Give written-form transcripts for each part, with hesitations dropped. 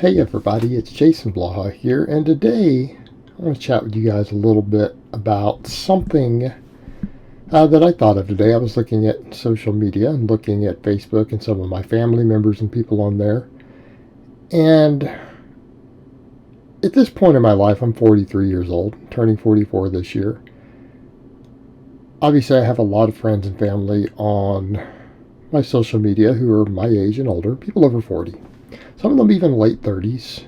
Hey everybody, it's Jason Blaha here, and today I want to chat with you guys a little bit about something that I thought of today. I was looking at social media and looking at Facebook and some of my family members and people on there. And at this point in my life, I'm 43 years old, turning 44 this year. Obviously, I have a lot of friends and family on my social media who are my age and older, people over 40. Some of them even late 30s.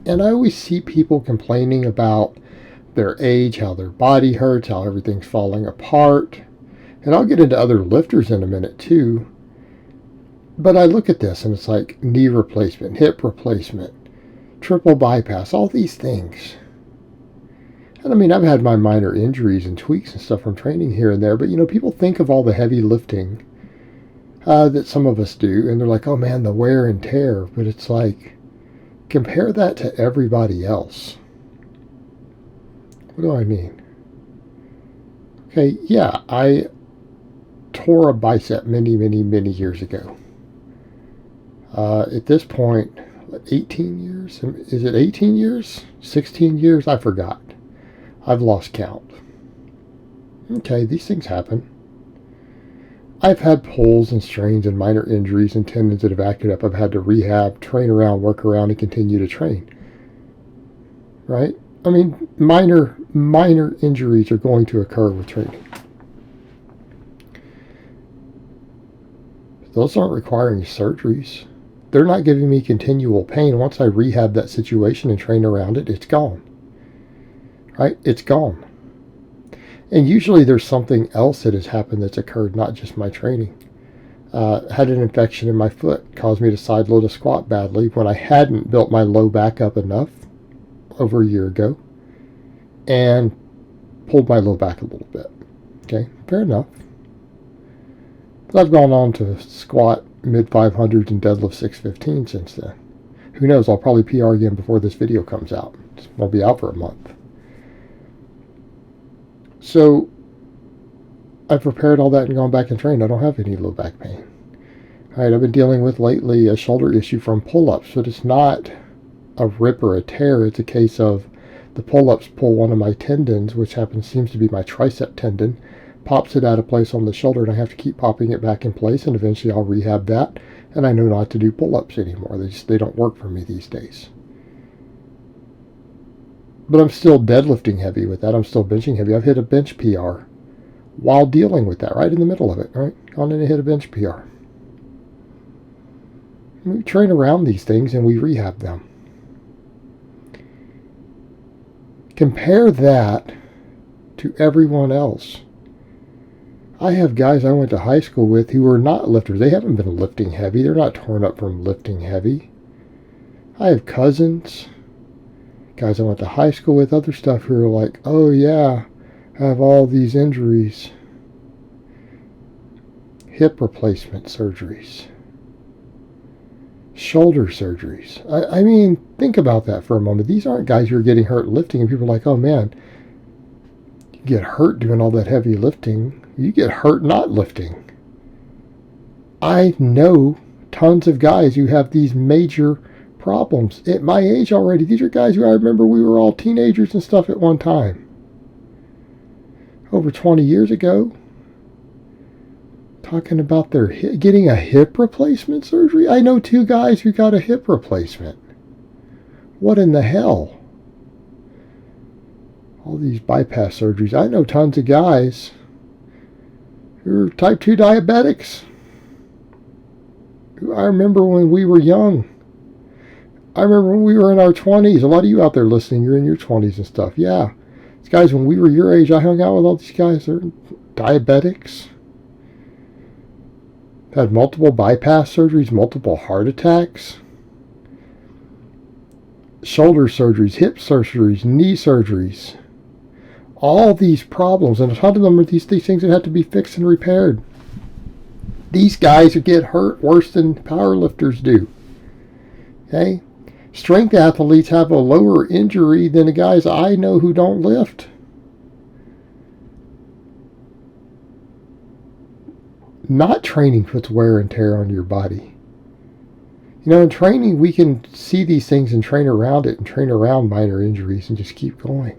And I always see people complaining about their age, how their body hurts, how everything's falling apart. And I'll get into other lifters in a minute too. But I look at this and it's like knee replacement, hip replacement, triple bypass, all these things. And I mean, I've had my minor injuries and tweaks and stuff from training here and there, but people think of all the heavy lifting that some of us do, and they're like, oh man, the wear and tear. But it's like, compare that to everybody else. What do I mean? Okay, yeah, I tore a bicep many years ago. At this point, 18 years? Is it 18 years? 16 years? I forgot. I've lost count. Okay, these things happen. I've had pulls and strains and minor injuries and tendons that have acted up. I've had to rehab, train around, work around, and continue to train. Right? I mean, minor injuries are going to occur with training. Those aren't requiring surgeries. They're not giving me continual pain. Once I rehab that situation and train around it, it's gone. Right? It's gone. And usually there's something else that has happened that's occurred, not just my training. Had an infection in my foot, caused me to side load a squat badly when I hadn't built my low back up enough over a year ago, and pulled my low back a little bit. Okay, fair enough. But I've gone on to squat mid 500s and deadlift 615 since then. Who knows, I'll probably PR again before this video comes out. I'll be out for a month. So I've repaired all that and gone back and trained. I don't have any low back pain. All right, I've been dealing with lately a shoulder issue from pull-ups, but it's not a rip or a tear. It's a case of the pull-ups pull one of my tendons, which seems to be my tricep tendon, pops it out of place on the shoulder, and I have to keep popping it back in place, and eventually I'll rehab that, and I know not to do pull-ups anymore. They don't work for me these days. But I'm still deadlifting heavy with that. I'm still benching heavy. I've hit a bench PR while dealing with that, right in the middle of it, right? Gone in and hit a bench PR. We train around these things and we rehab them. Compare that to everyone else. I have guys I went to high school with who are not lifters. They haven't been lifting heavy. They're not torn up from lifting heavy. I have cousins, guys I went to high school with, other stuff who are like, oh yeah, I have all these injuries. Hip replacement surgeries. Shoulder surgeries. I mean, think about that for a moment. These aren't guys who are getting hurt lifting, and people are like, oh man, you get hurt doing all that heavy lifting. You get hurt not lifting. I know tons of guys who have these major problems at my age already. These are guys who I remember we were all teenagers and stuff at one time. Over 20 years ago. Talking about their getting a hip replacement surgery. I know two guys who got a hip replacement. What in the hell? All these bypass surgeries. I know tons of guys who are type 2 diabetics. I remember when we were young. I remember when we were in our 20s. A lot of you out there listening, you're in your 20s and stuff. Yeah. These guys, when we were your age, I hung out with all these guys. They're diabetics. Had multiple bypass surgeries, multiple heart attacks, shoulder surgeries, hip surgeries, knee surgeries. All these problems, and a ton of them are these things that have to be fixed and repaired. These guys who get hurt worse than powerlifters do. Okay? Strength athletes have a lower injury than the guys I know who don't lift. Not training puts wear and tear on your body. In training, we can see these things and train around it and train around minor injuries and just keep going.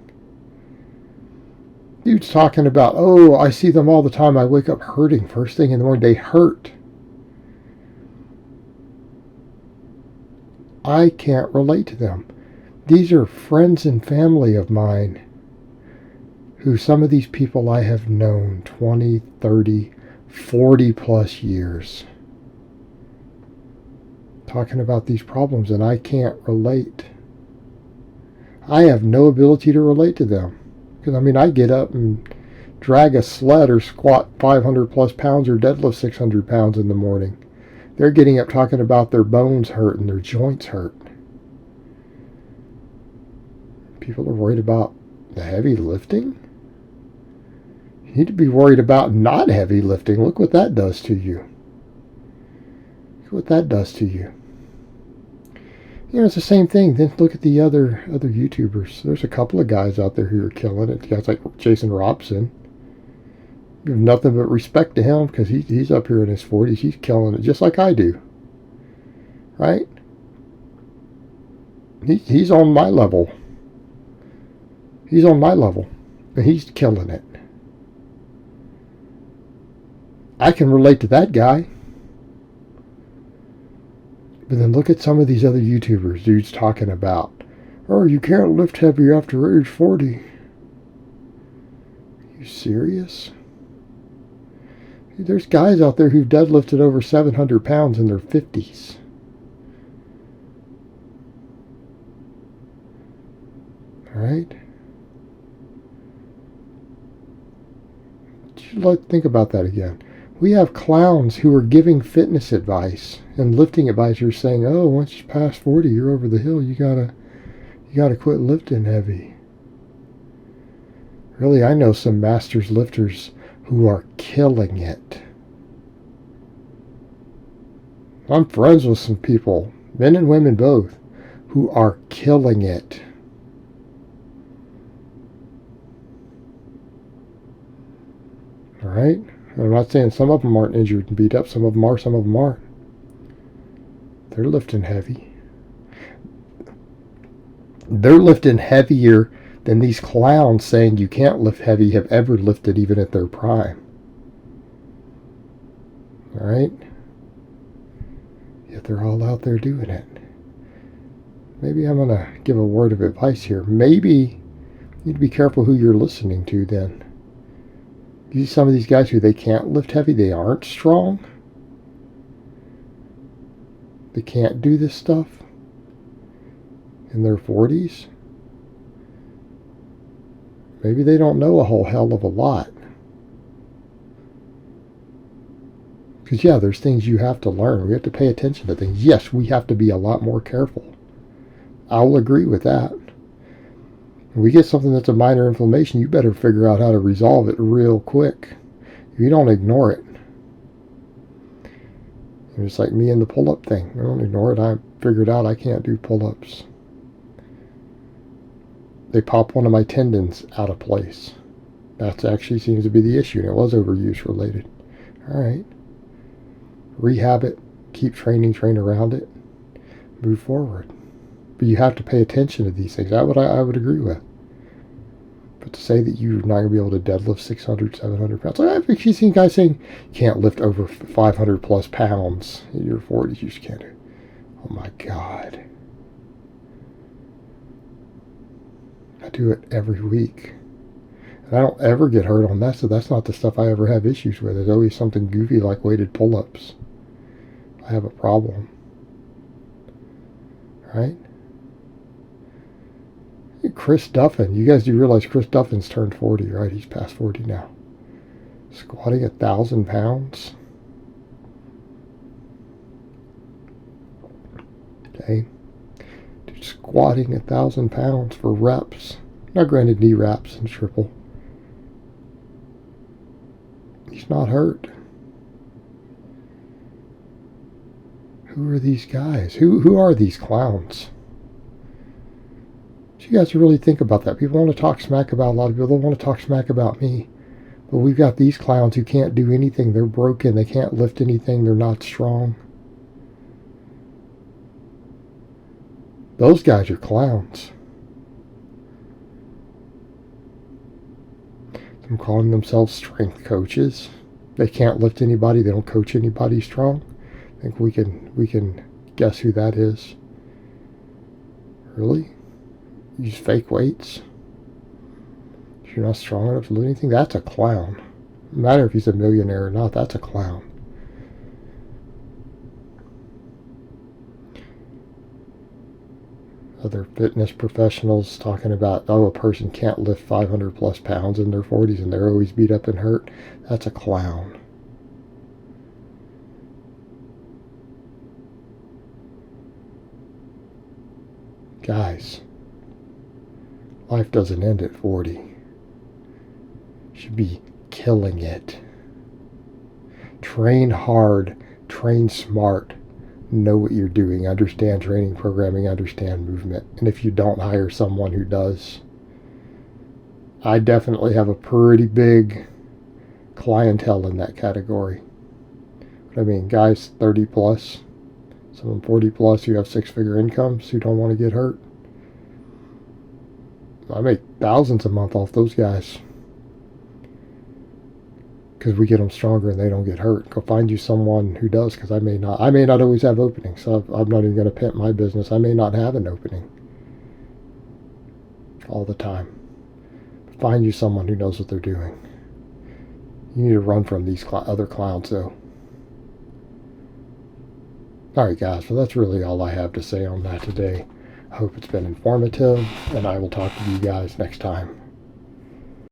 Dude's talking about, oh, I see them all the time. I wake up hurting first thing in the morning. They hurt. I can't relate to them. These are friends and family of mine who some of these people I have known 20, 30, 40 plus years. Talking about these problems, and I can't relate. I have no ability to relate to them. Because, I get up and drag a sled or squat 500 plus pounds or deadlift 600 pounds in the morning. They're getting up talking about their bones hurt and their joints hurt. People are worried about the heavy lifting? You need to be worried about not heavy lifting. Look what that does to you. Look what that does to you. It's the same thing. Then look at the other YouTubers. There's a couple of guys out there who are killing it. Guys like Jason Robson. You have nothing but respect to him because he's up here in his 40s. He's killing it just like I do. Right? He's on my level. He's on my level. And he's killing it. I can relate to that guy. But then look at some of these other YouTubers, dudes talking about, oh, you can't lift heavy after age 40. Are you serious? There's guys out there who've deadlifted over 700 pounds in their 50s. All right? You should think about that again. We have clowns who are giving fitness advice and lifting advisors saying, oh, once you pass 40, you're over the hill. You gotta quit lifting heavy. Really, I know some masters lifters who are killing it. I'm friends with some people, men and women both, who are killing it. All right? I'm not saying some of them aren't injured and beat up. Some of them are, some of them aren't. They're lifting heavy. They're lifting heavier than these clowns saying you can't lift heavy have ever lifted even at their prime. All right? Yet they're all out there doing it. Maybe I'm going to give a word of advice here. Maybe you need to be careful who you're listening to then. You see some of these guys who they can't lift heavy, they aren't strong. They can't do this stuff in their 40s. Maybe they don't know a whole hell of a lot. Because, yeah, there's things you have to learn. We have to pay attention to things. Yes, we have to be a lot more careful. I'll agree with that. When we get something that's a minor inflammation, you better figure out how to resolve it real quick. If you don't ignore it. It's like me and the pull-up thing. I don't ignore it. I figured out I can't do pull-ups. They pop one of my tendons out of place. That actually seems to be the issue, and it was overuse related. All right. Rehab it. Keep training, train around it. Move forward. But you have to pay attention to these things. That's what I would agree with. But to say that you're not going to be able to deadlift 600, 700 pounds. Like I've actually seen guys saying you can't lift over 500 plus pounds in your 40s. You just can't do it. Oh my God. I do it every week. And I don't ever get hurt on that, so that's not the stuff I ever have issues with. There's always something goofy like weighted pull-ups. I have a problem. Right? Chris Duffin. You guys do realize Chris Duffin's turned 40, right? He's past 40 now. Squatting 1,000 pounds. Okay. Dude, squatting 1,000 pounds for reps. Now granted, knee wraps and triple. He's not hurt. Who are these guys? Who are these clowns? So you guys really think about that. People want to talk smack about a lot of people. They want to talk smack about me. But we've got these clowns who can't do anything. They're broken. They can't lift anything. They're not strong. Those guys are clowns. They're calling themselves strength coaches. They can't lift anybody. They don't coach anybody strong. I think we can guess who that is. Really? Use fake weights? If you're not strong enough to do anything, that's a clown. No matter if he's a millionaire or not, that's a clown. Other fitness professionals talking about, oh, a person can't lift 500 plus pounds in their 40s and they're always beat up and hurt. That's a clown. Guys, life doesn't end at 40. You should be killing it. Train hard, train smart, know what you're doing, understand training, programming, understand movement. And if you don't, hire someone who does. I definitely have a pretty big clientele in that category. But I mean, guys 30 plus, some of them 40 plus who have six-figure incomes who don't want to get hurt. I make thousands a month off those guys because we get them stronger and they don't get hurt. Go find you someone who does, because I may not always have openings. So I'm not even going to pimp my business. I may not have an opening all the time. Find you someone who knows what they're doing. You need to run from these other clowns, though. Alright, guys, well, that's really all I have to say on that today. I hope it's been informative, and I will talk to you guys next time.